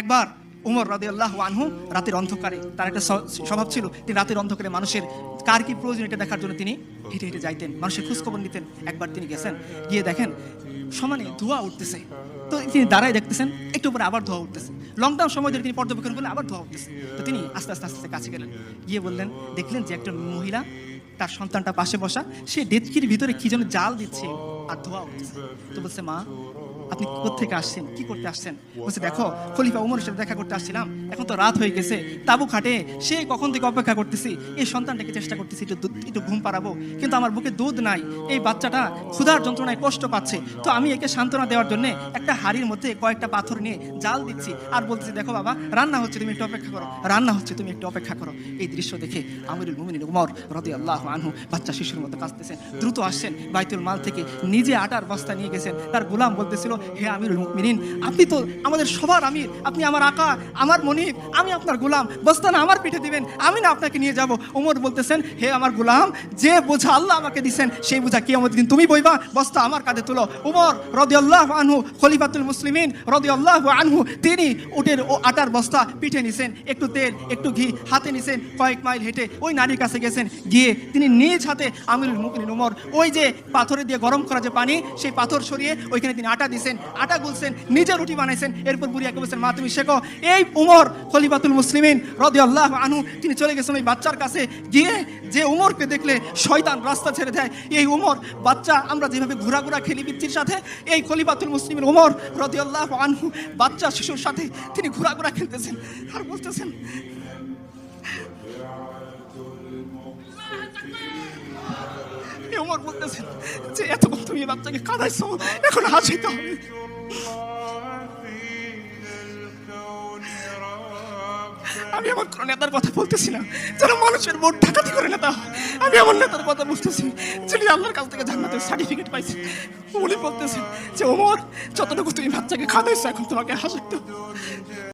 একবার উমর রাদিয়াল্লাহু আনহু রাতের অন্ধকারে, তার একটা স্বভাব ছিল, তিনি রাতের অন্ধকারে মানুষের কার কি প্রয়োজন এটা দেখার জন্য তিনি হেঁটে হেঁটে যাইতেন, মানুষের খোঁজখবর নিতেন। একবার তিনি গেছেন, গিয়ে দেখেন সমানে ধোঁয়া উঠতেছে, তো তিনি দাঁড়ায় দেখতেছেন, একটু পরে আবার ধোঁয়া উঠতেছে। লকডাউন সময় ধরে তিনি পর্যবেক্ষণ করলেন, আবার ধোঁয়া উঠতেছে। তো তিনি আস্তে আস্তে আস্তে কাছে গেলেন, গিয়ে বললেন, দেখলেন যে একটা মহিলা তার সন্তানটা পাশে বসা, সে ডেচকির ভিতরে কি যেন জাল দিচ্ছে আর ধোঁয়া উঠছে। তো বলছে, মা আপনি কোত্থেকে আসছেন, কি করতে আসছেন? বলছে, দেখো খলিফা উমরের সাথে দেখা করতে আসছিলাম, এখন তো রাত হয়ে গেছে, তাবু খাটে সে কখন থেকে অপেক্ষা করতেছি, এই সন্তানটাকে চেষ্টা করতেছি একটু ঘুম পাড়াবো, কিন্তু আমার বুকে দুধ নাই, এই বাচ্চাটা ক্ষুধার যন্ত্রণায় কষ্ট পাচ্ছে, তো আমি একে সান্ত্বনা দেওয়ার জন্য একটা হাড়ির মধ্যে কয়েকটা পাথর নিয়ে জাল দিচ্ছি আর বলতেছি, দেখো বাবা রান্না হচ্ছে, তুমি একটু অপেক্ষা করো, রান্না হচ্ছে, তুমি একটু অপেক্ষা করো। এই দৃশ্য দেখে আমিরুল মুমিনিন উমর রাদিয়াল্লাহু আনহু বাচ্চা শিশুর মতো কাঁদতেছেন, দ্রুত আসছেন বাইতুল মাল থেকে, নিজে আটার বস্তা নিয়ে গেছেন। তার গোলাম বলতেছিল, হে আমিরুল মুমিনিন, আপনি তো আমাদের সবার আমির, আপনি আমার আকা, আমার মনিব, আমি আপনার গোলাম, বস্তা না আমার পিঠে দিবেন, আমি না আপনাকে নিয়ে যাব। উমর বলতেছেন, হে আমার গোলাম, যে বোঝা আল্লাহ আমাকে দিচ্ছেন সেই বোঝা কিয়ামতের দিন তুমি বইবা, বস্তা আমার কাঁধে তুলো। উমর রাদিয়াল্লাহু আনহু খলিফাতুল মুসলিমিন রাদিয়াল্লাহু আনহু, তিনি উটের ও আটার বস্তা পিঠে নিছেন, একটু তেল একটু ঘি হাতে নিছেন, কয়েক মাইল হেঁটে ওই নারীর কাছে গেছেন, গিয়ে তিনি নিজ হাতে আমিরুল মুমিনিন উমর ওই যে পাথরে দিয়ে গরম করা যে পানি, সেই পাথর সরিয়ে ওইখানে তিনি আটা দিছেন, আটা গুলছেন, নিজে রুটি বানাইছেন। এরপর বুড়িয়াকে বলছেন, মা তুমি শেখো। এই উমর খলিফাতুল মুসলিমিন রাদিয়াল্লাহু আনহু তিনি চলে গেছেন ওই বাচ্চার কাছে, গিয়ে যে উমরকে দেখলে শয়তান রাস্তা ছেড়ে দেয়, এই উমর বাচ্চা, আমরা যেভাবে ঘোরাঘোরা খেলি পিচ্চির সাথে, এই খলিফাতুল মুসলিমিন উমর রাদিয়াল্লাহু আনহু বাচ্চা শিশুর সাথে তিনি ঘোরাঘোরা খেলতেছেন আর বলতেছেন, উমর বলতেছেন যে এতক্ষণ তুমি বাচ্চাকে কাঁদাইছো, এখন হাসিতে হবে। আমি আমার কোনো নেতার কথা বলতেছি না যারা মানুষের ভোট ডাকাতি করে নেতা, আমি আমার নেতার কথা বলতেছি যিনি আল্লাহর কাছ থেকে জান্নাতের সার্টিফিকেট পাইছেন। উনি বলতেছেন যে ওমর, যতটুকু তুমি বাচ্চাকে খাওয়াইছো এখন তোমাকে হাসাইতে হবে।